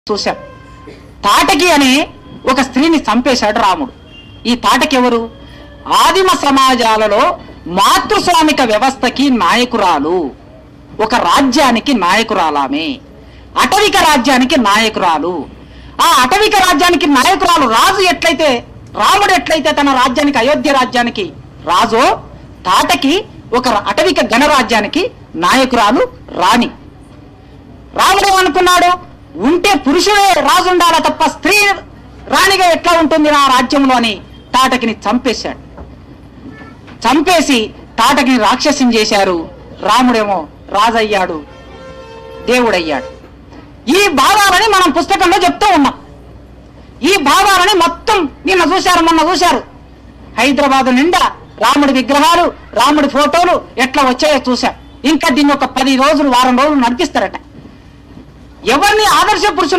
చూశాం. తాటకి అనే ఒక స్త్రీని చంపేశాడు రాముడు. ఈ తాటకి ఎవరు? ఆదిమ సమాజాలలో మాతృస్వామిక వ్యవస్థకి నాయకురాలు, ఒక రాజ్యానికి నాయకురాలామే, అటవిక రాజ్యానికి నాయకురాలు. ఆ అటవిక రాజ్యానికి నాయకురాలు రాజు ఎట్లయితే, రాముడు ఎట్లయితే తన రాజ్యానికి అయోధ్య రాజ్యానికి రాజో, తాటకి ఒక అటవిక గణరాజ్యానికి నాయకురాలు రాణి. రాముడు ఏమనుకున్నాడు? ఉంటే పురుషుడే రాజు ఉండాలా తప్ప స్త్రీ రాణిగా ఎట్లా ఉంటుంది నా రాజ్యంలో అని తాటకిని చంపేశాడు. చంపేసి తాటకిని రాక్షసం చేశారు. రాముడేమో రాజయ్యాడు, దేవుడయ్యాడు. ఈ భావాలని మనం పుస్తకంలో చెప్తూ ఉన్నాం. ఈ భావాలని మొత్తం నిన్న చూశారు, మొన్న చూశారు. హైదరాబాదు నిండా రాముడి విగ్రహాలు, రాముడి ఫోటోలు ఎట్లా వచ్చాయో చూశాం. ఇంకా దీన్ని ఒక 10 రోజులు, వారం రోజులు నడిపిస్తారట. ఎవరిని ఆదర్శ పురుషులు